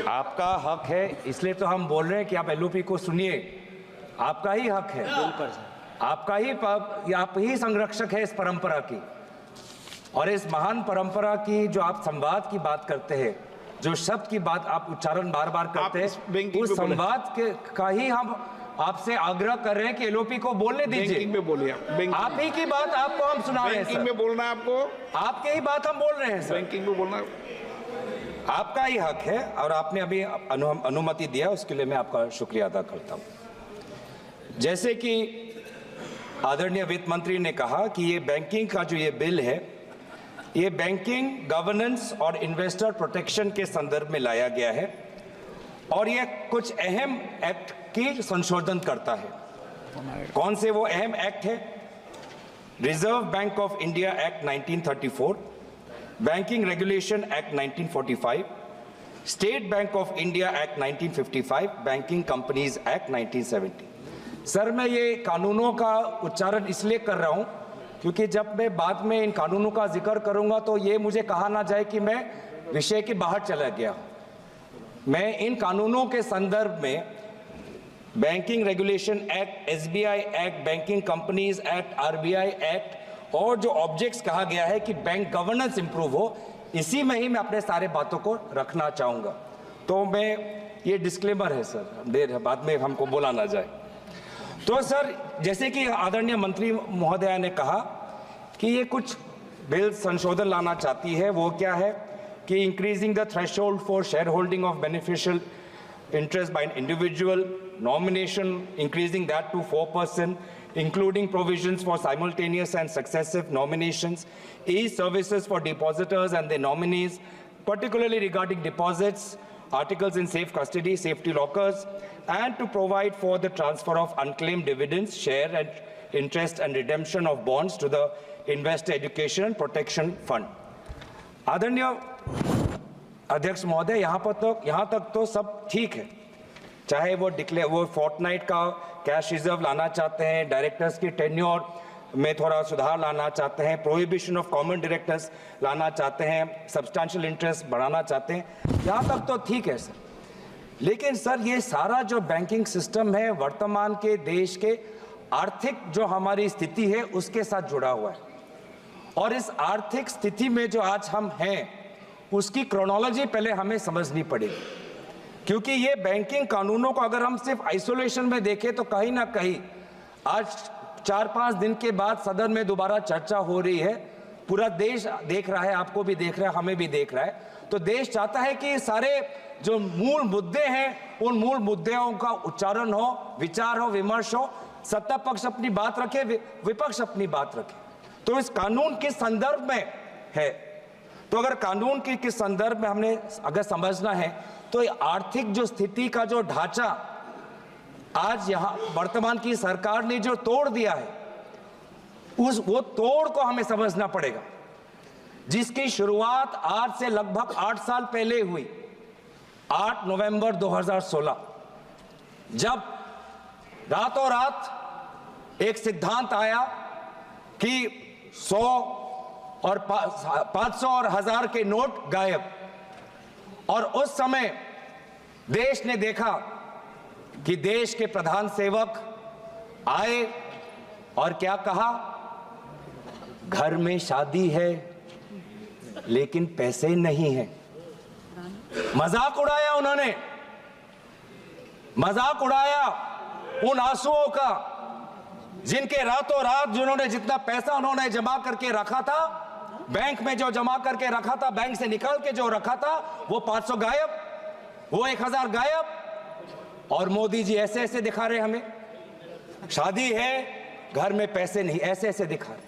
आपका हक है, इसलिए तो हम बोल रहे हैं कि आप एलओपी को सुनिए। आपका ही हक है, आपका ही, आप ही संरक्षक है इस परंपरा की, और इस महान परंपरा की जो आप संवाद की बात करते हैं, जो शब्द की बात आप उच्चारण बार बार करते हैं, उस संवाद के का ही हम आपसे आग्रह कर रहे हैं कि एलओपी को बोलने दीजिए। में बोलिए आप ही की बात आपको हम सुना रहे हैं सर। में बोलना है आपको, आपके ही बात हम बोल रहे हैं सर। बैंकिंग में बोलना आपका ही हक है, और आपने अभी अनुमति दिया, उसके लिए मैं आपका शुक्रिया अदा करता हूं। जैसे कि आदरणीय वित्त मंत्री ने कहा कि ये बैंकिंग का जो ये बिल है, ये बैंकिंग गवर्नेंस और इन्वेस्टर प्रोटेक्शन के संदर्भ में लाया गया है, और ये कुछ अहम एक्ट की संशोधन करता है। कौन से वो अहम एक्ट है? Reserve bank of India act 1934, banking regulation act 1945, state bank of India act 1955, banking companies act 1970। Sir, मैं ये कानूनों का उच्चारण इसलिए कर रहा हूं क्योंकि जब मैं बाद में इन कानूनों का जिक्र करूंगा तो ये मुझे कहा ना जाए कि मैं विषय के बाहर चला गया। मैं इन कानूनों के संदर्भ में banking regulation act, SBI act, banking companies act, RBI act और जो ऑब्जेक्ट्स कहा गया है कि बैंक गवर्नेंस इंप्रूव हो, इसी में ही मैं अपने सारे बातों को रखना चाहूंगा। तो मैं, ये डिस्क्लेमर है सर, देर बाद में हमको बोला ना जाए। तो सर, जैसे कि आदरणीय मंत्री महोदया ने कहा कि ये कुछ बिल संशोधन लाना चाहती है, वो क्या है कि increasing the threshold for share holding of beneficial interest by an individual, nomination, increasing that to 4%, including provisions for simultaneous and successive nominations, e-services for depositors and their nominees, particularly regarding deposits, articles in safe custody, safety lockers, and to provide for the transfer of unclaimed dividends, share and interest and redemption of bonds to the Investor Education and Protection Fund. आदरणीय अध्यक्ष महोदय, यहाँ तक तो सब ठीक है। चाहे वो फोर्टनाइट का कैश रिजर्व लाना चाहते हैं, डायरेक्टर्स की टेन्योर में थोड़ा सुधार लाना चाहते हैं, प्रोहिबिशन ऑफ कॉमन डायरेक्टर्स लाना चाहते हैं, सब्सटैंशियल इंटरेस्ट बढ़ाना चाहते हैं, यहाँ तक तो ठीक है सर। लेकिन सर, ये सारा जो बैंकिंग सिस्टम है वर्तमान के देश के आर्थिक जो हमारी स्थिति है उसके साथ जुड़ा हुआ है, और इस आर्थिक स्थिति में जो आज हम हैं उसकी क्रोनोलॉजी पहले हमें समझनी पड़ेगी। क्योंकि ये बैंकिंग कानूनों को अगर हम सिर्फ आइसोलेशन में देखें तो कहीं ना कहीं आज 4-5 दिन के बाद सदन में दोबारा चर्चा हो रही है, पूरा देश देख रहा है, आपको भी देख रहा है, हमें भी देख रहा है। तो देश चाहता है कि सारे जो मूल मुद्दे हैं उन मूल मुद्दों का उच्चारण हो, विचार हो, विमर्श हो, सत्ता पक्ष अपनी बात रखे, विपक्ष अपनी बात रखे। तो इस कानून के संदर्भ में है, तो अगर कानून के संदर्भ में हमने अगर समझना है तो आर्थिक जो स्थिति का जो ढांचा आज यहाँ वर्तमान की सरकार ने जो तोड़ दिया है, वो तोड़ को हमें समझना पड़ेगा, जिसकी शुरुआत आज से लगभग 8 साल पहले हुई, 8 नवंबर 2016, जब रातों रात एक सिद्धांत आया कि 100 और 500 और 1000 के नोट गायब। और उस समय देश ने देखा कि देश के प्रधान सेवक आए और क्या कहा, घर में शादी है लेकिन पैसे नहीं है। मजाक उड़ाया उन्होंने, मजाक उड़ाया उन आंसुओं का जिनके रातों रात जिन्होंने जितना पैसा उन्होंने जमा करके रखा था, बैंक में जो जमा करके रखा था, बैंक से निकाल के जो रखा था, वो 500 गायब, वो 1000 गायब। और मोदी जी ऐसे ऐसे दिखा रहे हमें, शादी है घर में पैसे नहीं, ऐसे ऐसे दिखा रहे।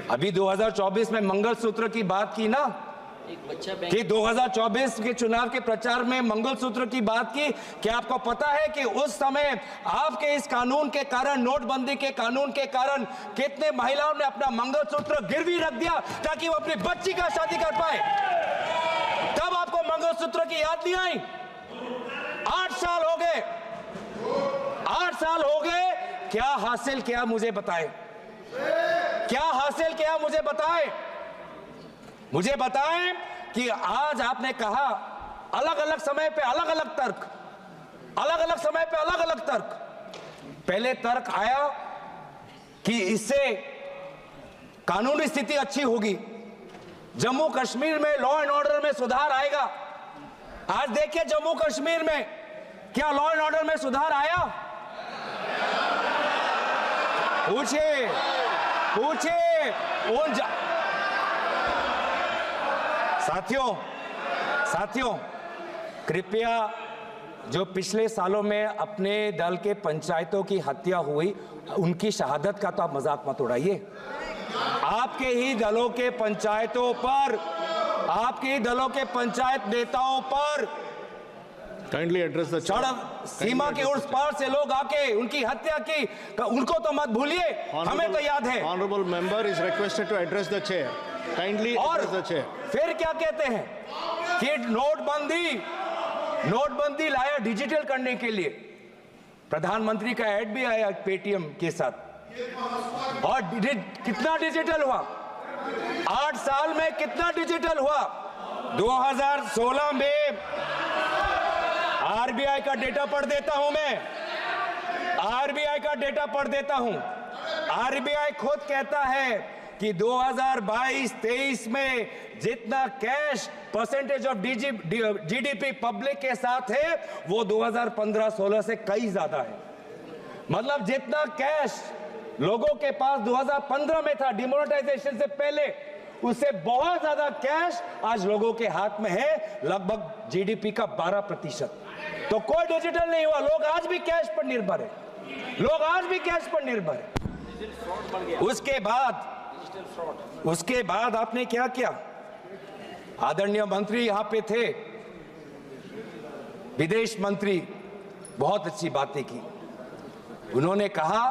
अभी 2024 में मंगलसूत्र की बात की ना, कि 2024 के चुनाव के प्रचार में मंगलसूत्र की बात की। क्या आपको पता है कि उस समय आपके इस कानून के कारण, नोटबंदी के कानून के कारण, कितने महिलाओं ने अपना मंगलसूत्र गिरवी रख दिया ताकि वो अपनी बच्ची का शादी कर पाए? तब आपको मंगलसूत्र की याद नहीं आई? 8 साल हो गए, 8 साल हो गए। क्या हासिल किया मुझे बताएं, क्या हासिल किया मुझे बताएं। मुझे बताएं कि आज आपने कहा अलग अलग समय पे अलग अलग तर्क, अलग अलग समय पे अलग अलग तर्क। पहले तर्क आया कि इससे कानूनी स्थिति अच्छी होगी, जम्मू कश्मीर में लॉ एंड ऑर्डर में सुधार आएगा। आज देखिए जम्मू कश्मीर में क्या लॉ एंड ऑर्डर में सुधार आया? पूछिए पूछिए उन साथियों कृपया जो पिछले सालों में अपने दल के पंचायतों की हत्या हुई, उनकी शहादत का तो आप मजाक मत उड़ाइए। आपके ही दलों के पंचायतों पर, आपके ही दलों के पंचायत नेताओं पर काइंडली एड्रेस द सीमा के उस पार से लोग आके उनकी हत्या की, उनको तो मत भूलिए, हमें तो याद है। Honourable member is requested to address the chair, kindly address the chair. फिर क्या कहते हैं कि नोटबंदी लाया डिजिटल करने के लिए। प्रधानमंत्री का ऐड भी आया पेटीएम के साथ, और कितना डिजिटल हुआ? 8 साल में कितना डिजिटल हुआ? 2016 में आरबीआई का डेटा पढ़ देता हूं मैं, आरबीआई का डेटा पढ़ देता हूं। आरबीआई खुद कहता है कि 2022-23 में जितना cash percentage of GDP public के साथ है वो 2015-16 से कई ज्यादा है। मतलब जितना कैश लोगों के पास 2015 में था डिमोनेटाइजेशन से पहले, उससे बहुत ज्यादा कैश आज लोगों के हाथ में है, लगभग जीडीपी का 12%। तो कोई डिजिटल नहीं हुआ, लोग आज भी कैश पर निर्भर है, लोग आज भी कैश पर निर्भर है। उसके बाद आपने क्या किया? आदरणीय मंत्री यहां पे थे, विदेश मंत्री, बहुत अच्छी बातें की। उन्होंने कहा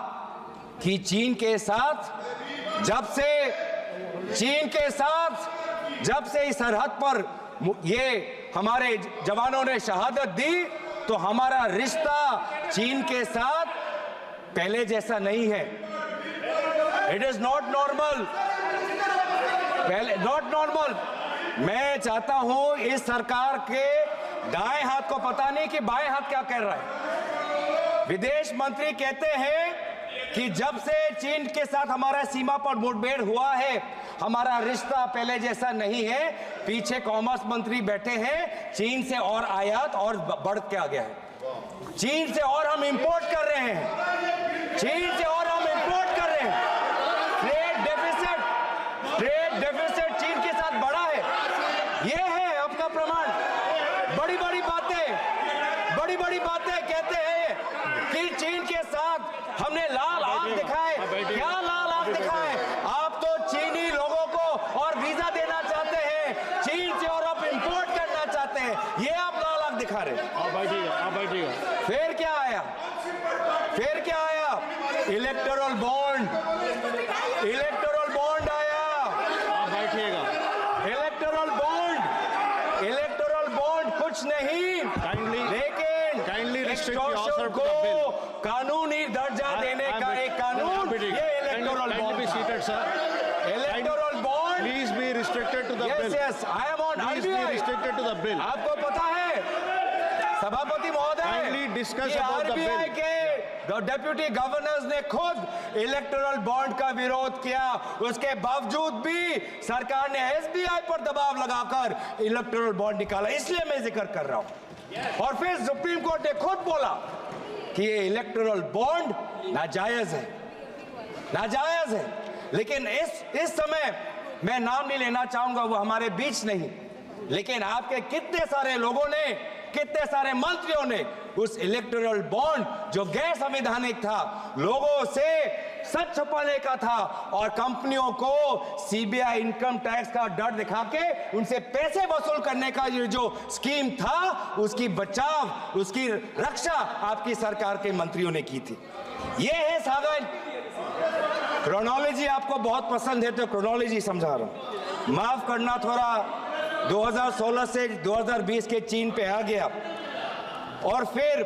कि चीन के साथ जब से इस सरहद पर ये हमारे जवानों ने शहादत दी, तो हमारा रिश्ता चीन के साथ पहले जैसा नहीं है। It is not normal, not normal. मैं चाहता हूं इस सरकार के दाएं हाथ को पता नहीं कि बाएं हाथ क्या कर रहा है। विदेश मंत्री कहते हैं कि जब से चीन के साथ हमारा सीमा पर मुठभेड़ हुआ है, हमारा रिश्ता पहले जैसा नहीं है। पीछे कॉमर्स मंत्री बैठे हैं, चीन से और आयात और बढ़ के आ गया है, चीन से और हम इंपोर्ट कर रहे हैं, चीन से और हम इंपोर्ट कर रहे हैं। ट्रेड डेफिसिट चीन के साथ बढ़ा है, ये है आपका प्रमाण। बड़ी बड़ी बातें कहते हैं कि चीन के साथ हमने लाल आंख दिखाए। क्या लाल आंख दिखाए? आप तो चीनी लोगों को और वीजा देना चाहते हैं, चीन से और आप इंपोर्ट करना चाहते हैं, ये आप लाल आंख दिखा रहे हैं। आप बैठिएगा। फिर क्या आया? इलेक्टोरल बॉन्ड आया। आप बैठिएगा। इलेक्टोरल बॉन्ड कुछ नहीं, लेकिन एक्सटॉर्शन को कानूनी दर्जा देने का एक कानून, ये electoral bond. Electoral bond, please be restricted to the bill. Yes, I am on restricted to the bill. आपको पता है सभापति महोदय, डिस्कस अबाउट द आरबीआई के डेप्यूटी गवर्नर्स ने खुद इलेक्टोरल बॉन्ड का विरोध किया, उसके बावजूद भी सरकार ने एसबीआई पर दबाव लगाकर इलेक्टोरल बॉन्ड निकाला। इसलिए मैं जिक्र कर रहा हूं। और फिर सुप्रीम कोर्ट ने खुद बोला कि ये इलेक्टोरल बॉन्ड नाजायज है। लेकिन इस समय मैं नाम नहीं लेना चाहूंगा, वो हमारे बीच नहीं, लेकिन आपके कितने सारे लोगों ने, कितने सारे मंत्रियों ने उस इलेक्टोरल बॉन्ड जो गैर संवैधानिक था, लोगों से सच छुपाने का था और कंपनियों को सीबीआई इनकम टैक्स का डर दिखा के उनसे पैसे वसूल करने का जो स्कीम था, उसकी बचाव, उसकी रक्षा आपकी सरकार के मंत्रियों ने की थी। ये है सागर। क्रोनोलॉजी आपको बहुत पसंद है तो क्रोनोलॉजी समझा रहा हूं। माफ करना, थोड़ा 2016 से 2020 के चीन पे आ गया और फिर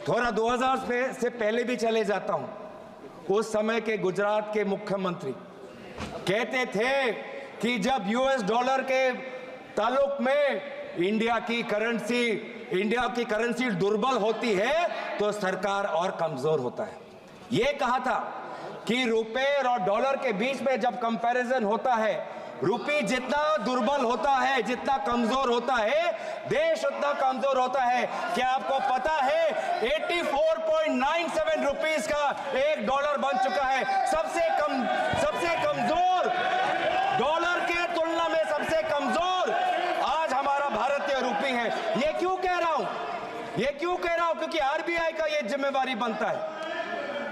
थोड़ा 2000 से पहले भी चले जाता हूं। उस समय के गुजरात के मुख्यमंत्री कहते थे कि जब यूएस डॉलर के ताल्लुक में इंडिया की करेंसी दुर्बल होती है तो सरकार और कमजोर होता है। ये कहा था कि रुपए और डॉलर के बीच में जब कंपैरिजन होता है, रुपये जितना दुर्बल होता है, जितना कमजोर होता है, देश उतना कमजोर होता है। क्या आपको पता है 84.97 रुपीस का एक डॉलर बन चुका है। सबसे कमजोर डॉलर के तुलना में सबसे कमजोर आज हमारा भारतीय रुपये है। ये क्यों कह रहा हूं? क्योंकि आरबीआई का ये जिम्मेवारी बनता है,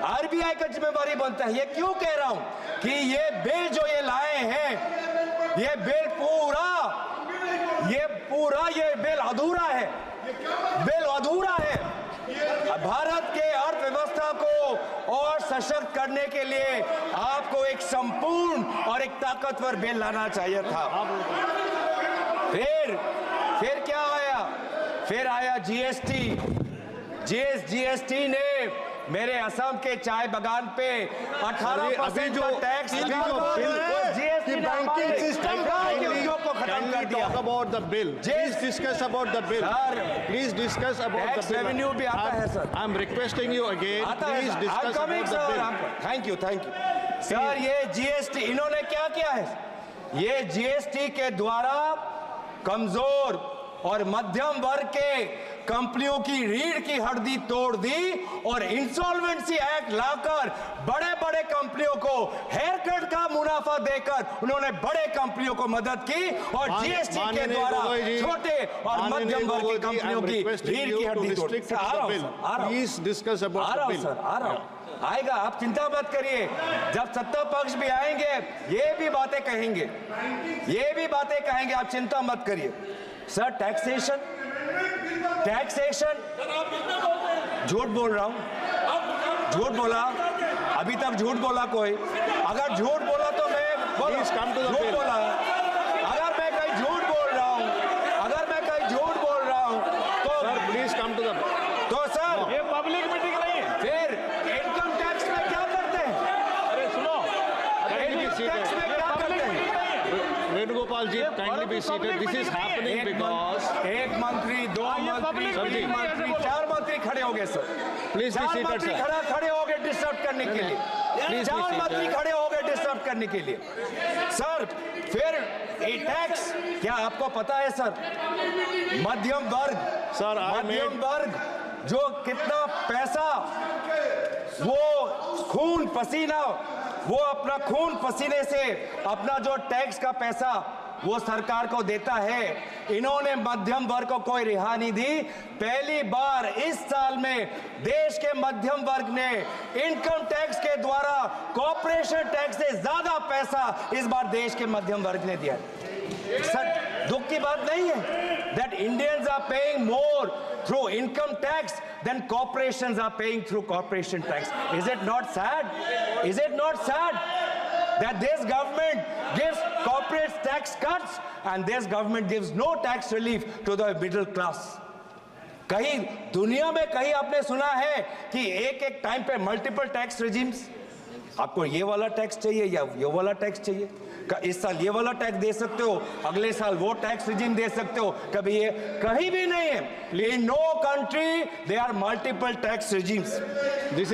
आरबीआई का जिम्मेवारी बनता है। ये क्यों कह रहा हूं कि ये बिल जो ये लाए हैं, ये बिल अधूरा है, भारत के अर्थव्यवस्था को और सशक्त करने के लिए आपको एक संपूर्ण और एक ताकतवर बिल लाना चाहिए था। फिर क्या आया? फिर आया जीएसटी ने मेरे असम के चाय बागान पे 18% का टैक्स जीएसटी बैंकिंग सिस्टम को खत्म कर दिया। Talk about the bill. Please discuss about the bill. Please discuss about tax the bill. Revenue भी आता है sir. I'm requesting you again. Please discuss about the bill. Thank you sir. ये GST इन्होंने क्या किया है? ये जीएसटी के द्वारा कमजोर और मध्यम वर्ग के कंपनियों की रीढ़ की हड्डी तोड़ दी और इंसॉल्वेंसी एक्ट लाकर बड़े बड़े कंपनियों को हेयर कट का मुनाफा देकर उन्होंने बड़े कंपनियों को मदद की और जीएसटी के द्वारा छोटे और मध्यम वर्ग की कंपनियों की रीढ़ की हड्डी तोड़ दी। Please discuss about the bill. आ रहा हूं, आएगा, आप चिंता मत करिए। जब सत्ता पक्ष भी आएंगे ये भी बातें कहेंगे, आप चिंता मत करिए। सर टैक्सेशन झूठ बोल रहा हूं, झूठ बोला, अभी तक झूठ बोला कोई? अगर झूठ बोला तो मैं झूठ बोला। अगर मैं कहीं झूठ बोल रहा हूं तो Sir, please come to the. तो सर ये पब्लिक मीटिंग नहीं है। फिर इनकम टैक्स में क्या करते हैं? अरे सुनो, इनकम टैक्स में क्या करते हैं? Venugopal ji, kindly be seated. This is happening because. एक मंत्री, दो मंत्री, तीन मंत्री, चार मंत्री खड़े हो गए sir. Please be seated, sir. खड़े हो गए डिस्टर्ब करने के लिए। Please be चार seated. मंत्री खड़े हो गए डिस्टर्ब करने के लिए। सर फिर ये टैक्स क्या आपको पता है सर? मध्यम वर्ग जो कितना पैसा वो अपना खून पसीने से अपना जो टैक्स का पैसा वो सरकार को देता है, इन्होंने मध्यम वर्ग को कोई रिहा नहीं दी। पहली बार इस साल में देश के मध्यम वर्ग ने इनकम टैक्स के द्वारा कॉर्पोरेशन टैक्स से ज्यादा पैसा इस बार देश के मध्यम वर्ग ने दिया। सर दुख की बात नहीं है that Indians are paying more through income tax than corporations are paying through corporation tax. Is it not sad? That this government gives corporate tax cuts and this government gives no tax relief to the middle class? कहीं दुनिया में कहीं आपने सुना है कि एक time पे मल्टीपल टैक्स रेजिम्स? आपको ये वाला टैक्स चाहिए या ये वाला टैक्स चाहिए? इस साल ये वाला टैक्स दे सकते हो, अगले साल वो टैक्स रिजीम दे सकते हो, कभी ये कहीं भी नहीं है। In no country they are multiple tax regimes.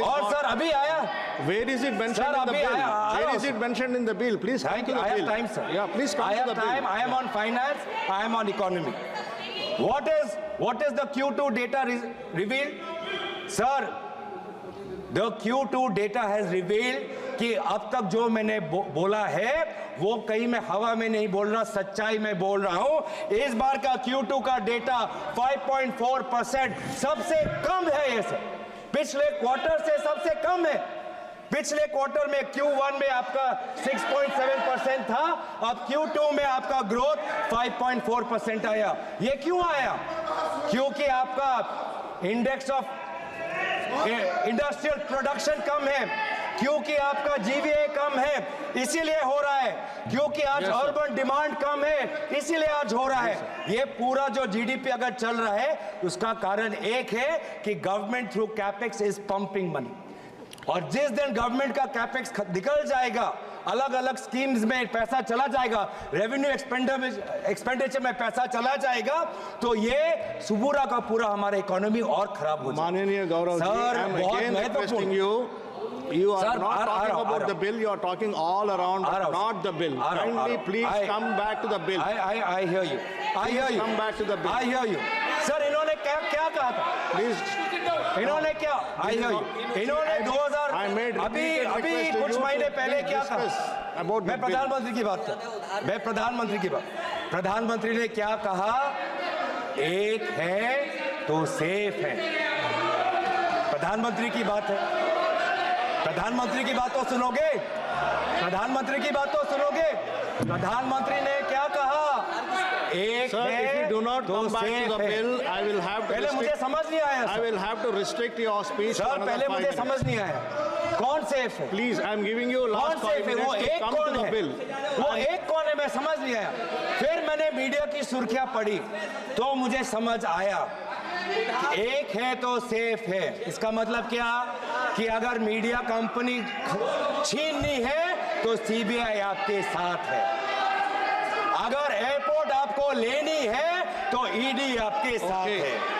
और सर अभी आया, Where is it mentioned in the bill? Where is it mentioned in the bill? Please come to the bill. I have time, sir. Yeah, please come to the bill. I am on finance, I am on economy. What is the Q2 data revealed? Sir, the Q2 data has revealed कि अब तक जो मैंने बोला है वो कहीं मैं हवा में नहीं बोल रहा, सच्चाई में बोल रहा हूं। इस बार का Q2 का डेटा 5.4% सबसे कम है। ये सर पिछले क्वार्टर से सबसे कम है। पिछले क्वार्टर में Q1 में आपका 6.7% था, अब Q2 में आपका ग्रोथ 5.4% आया। ये क्यों आया? क्योंकि आपका इंडेक्स ऑफ इंडस्ट्रियल प्रोडक्शन कम है, क्योंकि आपका जीवीए कम है, इसीलिए हो रहा है। क्योंकि आज अर्बन डिमांड कम है, इसीलिए आज हो रहा है। ये पूरा जो जीडीपी अगर चल रहा है उसका कारण एक है कि government through capex is pumping money. और जिस दिन गवर्नमेंट का कैपेक्स निकल जाएगा, अलग अलग स्कीम्स में पैसा चला जाएगा, रेवेन्यू एक्सपेंडिचर में पैसा चला जाएगा, तो ये सुबूरा का पूरा हमारा इकोनॉमी और खराब हो जाएगा। माननीय Gaurav ji, sir, I am बहुत again requesting महत्वपूर्ण। you are Sir, not talking about the bill, you are talking all around, but not the bill. Kindly please come back to the bill. I hear you. I hear you. Come back to the bill. I hear you. Sir, इन्होंने क्या कहा था? Please. इन्होंने क्या? I hear you. इन्होंने 2000 I made अभी repeated request to कुछ you महीने to पहले क्या discuss कहा? about the मैं bill. प्रधानमंत्री की बात कर, मैं प्रधानमंत्री की बात। प्रधानमंत्री ने क्या कहा? एक है तो सेफ है। प्रधानमंत्री की बात है। प्रधानमंत्री की बात तो सुनोगे? प्रधानमंत्री की बात तो सुनोगे? प्रधानमंत्री ने क्या कहा? एक Sir, है if you do not तो come back safe to the है। bill, I will have to पहले मुझे समझ नहीं आया I sir. will have to restrict your speech for sir, another पहले 5 मुझे minutes. समझ नहीं आया कौन सेफ है। Please, I am giving you कौन last 5 सेफ है? वो minutes to एक come to कौन the है? bill. वो एक कौन है? मैं समझ नहीं आया। फिर मैंने मीडिया की सुर्खियां पढ़ी तो मुझे समझ आया कि एक है तो सेफ है। इसका मतलब क्या कि अगर मीडिया कंपनी छीननी है तो सीबीआई आपके साथ है। अगर एयरपोर्ट आपको लेनी है तो ईडी आपके साथ Okay. है।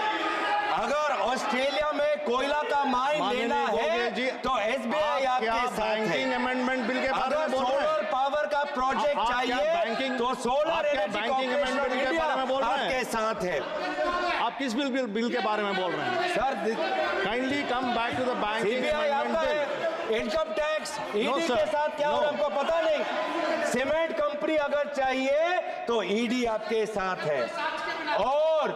अगर ऑस्ट्रेलिया में कोयला का माइन लेना है तो एसबीआई आपके साथ है। बैंकिंग अमेंडमेंट बिल के बारे अगर में बोल रहे सोलर हैं? पावर का प्रोजेक्ट आप क्या चाहिए बैंकिंग- तो सोलर आप क्या energy banking corporation amendment of के इंडिया बारे में बोल रहे हैं? आपके साथ है। आप किस बिल के बारे में बोल रहे हैं? Sir, kindly come back to the banking CBI amendment आपका बिल। है, इनकम टैक्स ईडी sir. के साथ क्या होगा No. हमको पता नहीं। सीमेंट कंपनी अगर चाहिए तो ईडी आपके साथ है। और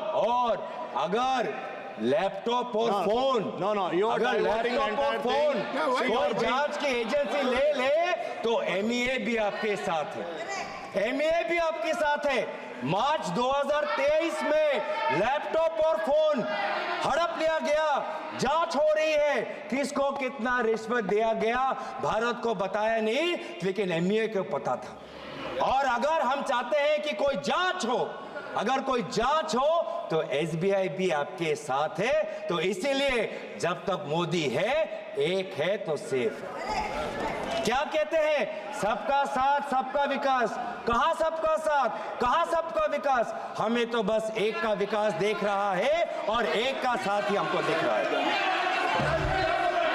अगर लैपटॉप और फोन you are अगर diverting the लैपटॉप और entire फोन thing. कोई जांच की एजेंसी ले तो एमईए भी आपके साथ है। एमईए भी आपके साथ है। मार्च 2023 में लैपटॉप और फोन हड़प लिया गया, जांच हो रही है किसको कितना रिश्वत दिया गया, भारत को बताया नहीं, लेकिन एमईए को पता था। और अगर हम चाहते हैं कि कोई जांच हो, अगर कोई जांच हो तो एसबीआई भी आपके साथ है। तो इसीलिए जब तक मोदी है, एक है तो सेफ है। क्या कहते हैं? सबका साथ सबका विकास। कहां सबका साथ, कहां सबका विकास? हमें तो बस एक का विकास देख रहा है और एक का साथ ही हमको दिख रहा है।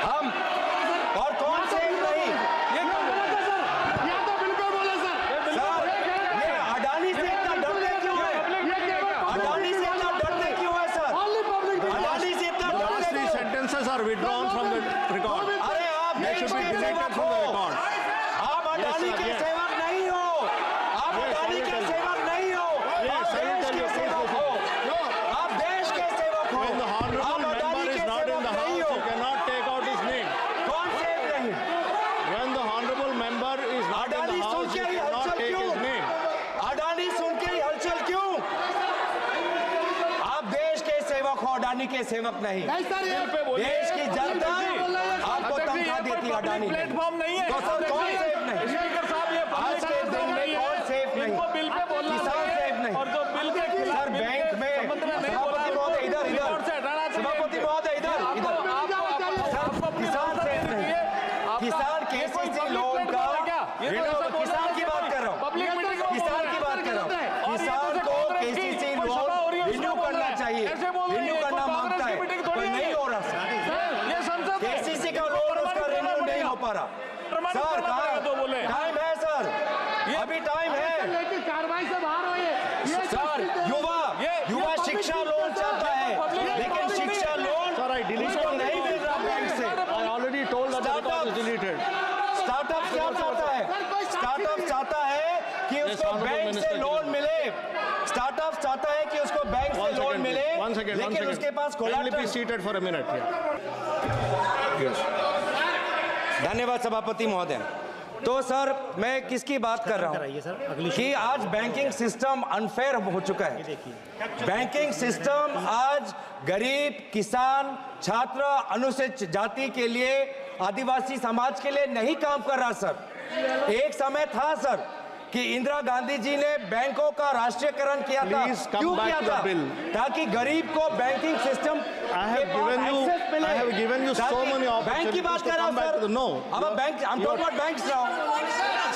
हम और कौन से नहीं? सर, ये अडानी से इतना डरते क्यों है? अडानी से इतना डरते क्यों है सर? अडानी से इतना Last डरते 3 क्यों? sentences are withdrawn from the record. अरे आप They देश should be के deleted सेवक from हो, the record. आप अडानी sir, के yes. सेवक नहीं हो, आप Yes, अडानी I will के tell you. सेवक नहीं हो, Yes, आप I will देश tell के you. सेवक हो, आप देश के सेवक हो, When the honorable आप member अडानी is के not in सेवक the नहीं house, हो। you cannot take out his name. कौन सेव नहीं? When the honorable member is not in Adani the soon house, के you ही cannot हलचल take क्यों? his name. अडानी सुन के ही हलचल क्यों? आप देश के सेवक हो, अडानी के सेवक नहीं। देश की जनता आपको तनख्वाह देती है, अडानी नहीं। प्लेटफॉर्म नहीं है। तो सर कौन सेफ नहीं? स्पीकर साहब, ये आज के दिन में कौन सेफ नहीं? इनको बिल पे बोलना किसान चाहिए सेफ नहीं। और जो बिल के खिलाफ सर बिल के बैंक में संबंध में नहीं बोला, सभापति महोदय इधर रिकॉर्ड से हटाना चाहिए। सभापति महोदय इधर आपको किसान सेफ नहीं। किसान केसीसी लोन का किसान की बात कर रहा हूँ, पब्लिक मीटिंग किसान की बात कर रहा हूँ। किसान को केसीसी लोन रिन्यू करना चाहिए, रिन्यू करना मांगता है, पर नहीं हो रहा सर। ये संसद है। केसीसी का लोन उसका रिन्यू नहीं हो पा रहा। सर टाइम है सर, अभी टाइम है कार्रवाई से बाहर हो ये सर। युवा शिक्षा लोन चाहता है, लेकिन शिक्षा लोन Sir, I deleted उसको the नहीं मिल रहा बैंक से। I already told that the record is deleted. Startup क्या चाहता है? स्टार्टअप चाहता है कि उसको honorable बैंक से minister. लोन मिले। स्टार्टअप चाहता है कि उसको बैंक से One लोन second, मिले, please. One second, one लेकिन second. उसके पास Kindly be collateral. seated for a minute here. धन्यवाद सभापति महोदय। तो सर मैं किसकी बात कर रहा हूँ कि आज बैंकिंग सिस्टम अनफेयर हो चुका है। बैंकिंग सिस्टम आज गरीब, किसान, छात्र, अनुसूचित जाति के लिए, आदिवासी समाज के लिए नहीं काम कर रहा सर। एक समय था सर कि इंदिरा गांधी जी ने बैंकों का राष्ट्रीयकरण किया था। Please come क्यों back किया to the था? bill. ताकि गरीब को banking system I have given you so many bank की बात opportunities to कर रहा come back to the हूं no. सर। अब bank, I'm talking about banks now.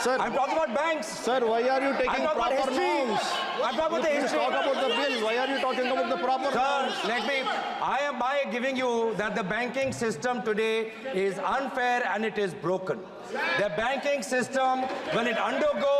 Sir, I'm talking about banks. sir, why are you I'm taking talking about proper history. norms? I'm talking about the Please history. talk about the bill. Why are you talking about the proper Sir, norms? let me, I am by giving you that the banking system today is unfair and it is broken. The banking system, when it undergo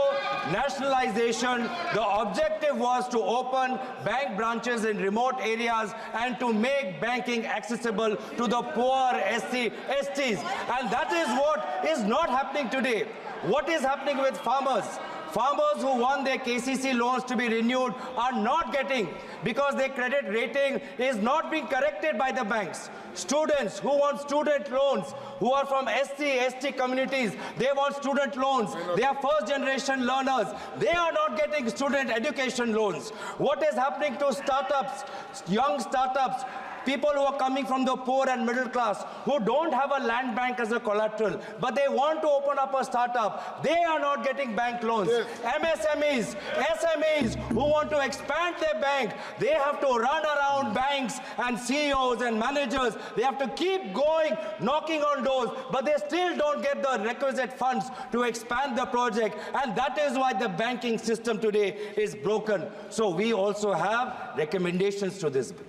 nationalization, the objective was to open bank branches in remote areas and to make banking accessible to the poor STs. And that is what is not happening today. What is happening with farmers? Farmers who want their KCC loans to be renewed are not getting because their credit rating is not being corrected by the banks. Students who want student loans, who are from ST communities, they want student loans. They are first generation learners. They are not getting student education loans. What is happening to startups, young startups? People who are coming from the poor and middle class, who don't have a land bank as a collateral, but they want to open up a startup, they are not getting bank loans. MSMEs, SMEs who want to expand their bank, they have to run around banks and CEOs and managers. They have to keep going, knocking on doors, but they still don't get the requisite funds to expand the project. And that is why the banking system today is broken. So we also have recommendations to this bill.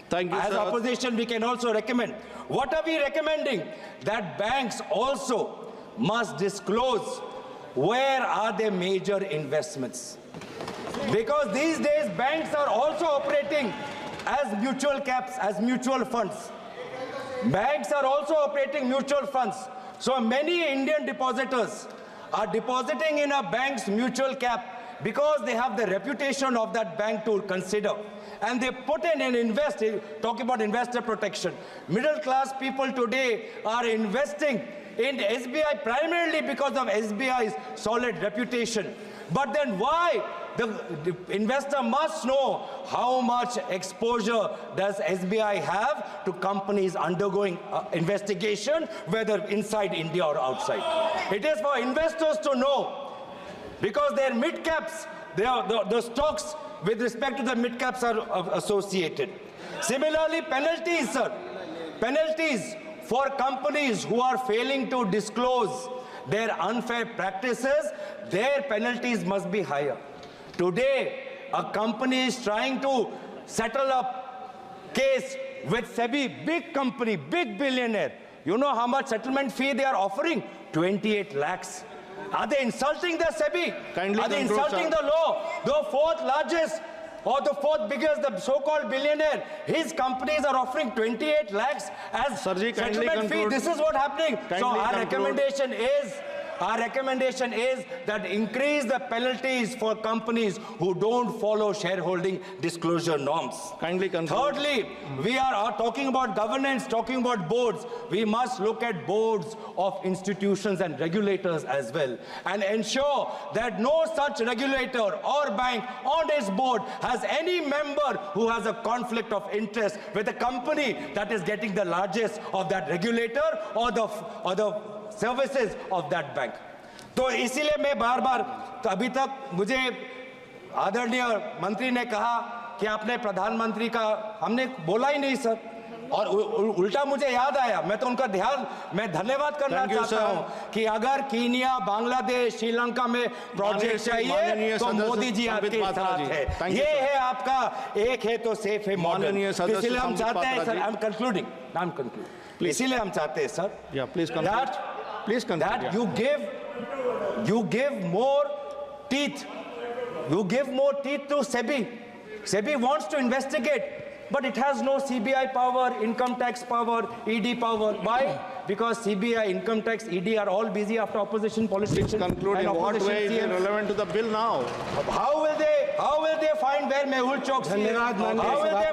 Thank you, As sir. opposition, we can also recommend. What are we recommending? That banks also must disclose where are their major investments. Because these days, banks are also operating as mutual caps, as mutual funds. Banks are also operating mutual funds. So many Indian depositors are depositing in a bank's mutual cap because they have the reputation of that bank to consider. And they put in and invest, talking about investor protection. Middle class people today are investing in SBI primarily because of SBI's solid reputation. But then why? The investor must know how much exposure does SBI have to companies undergoing investigation, whether inside India or outside. It is for investors to know, because their mid-caps, the stocks with respect to the mid-caps are associated. Similarly, penalties, sir. Penalties for companies who are failing to disclose their unfair practices, their penalties must be higher. Today, a company is trying to settle a case with SEBI, big company, big billionaire. You know how much settlement fee they are offering? 28 lakhs. Are they insulting the SEBI? Kindly Are they conclude, insulting sir. the law? The fourth largest or the fourth biggest, the so-called billionaire, his companies are offering 28 lakhs as Sirji, kindly settlement fee. conclude. This is what happening. So Kindly our conclude. recommendation is that increase the penalties for companies who don't follow shareholding disclosure norms. Kindly conclude. Thirdly, we are talking about governance, talking about boards. We must look at boards of institutions and regulators as well and ensure that no such regulator or bank on its board has any member who has a conflict of interest with a company that is getting the largest of that regulator or the services of that bank. तो इसीलिए मैं बार-बार, तो अभी तक मुझे आदरणीय मंत्री ने कहा कि आपने प्रधानमंत्री का, हमने बोला ही नहीं सर, और उल्टा मुझे याद आया, मैं तो उनका मैं धन्यवाद करना चाहता हूं कि अगर कीनिया, बांग्लादेश, श्रीलंका में प्रोजेक्ट चाहिए तो मोदी जी आपके साथ है. ये है आपका एक है तो सेफ है मॉडल. इसलिए हम चाहते हैं सर, आई एम कंक्लूडिंग, इसीलिए हम चाहते हैं sir, Yeah, please conclude. Please conclude. that you give more teeth. You give more teeth to SEBI. SEBI wants to investigate, but it has no CBI power, income tax power, ED power. Why? Because CBI, income tax, ED are all busy after opposition politicians. Please conclude. and In what opposition way is it CMs. relevant to the bill now? How will they find where Mehul Choksi is? धन्यवाद, माननीय How will they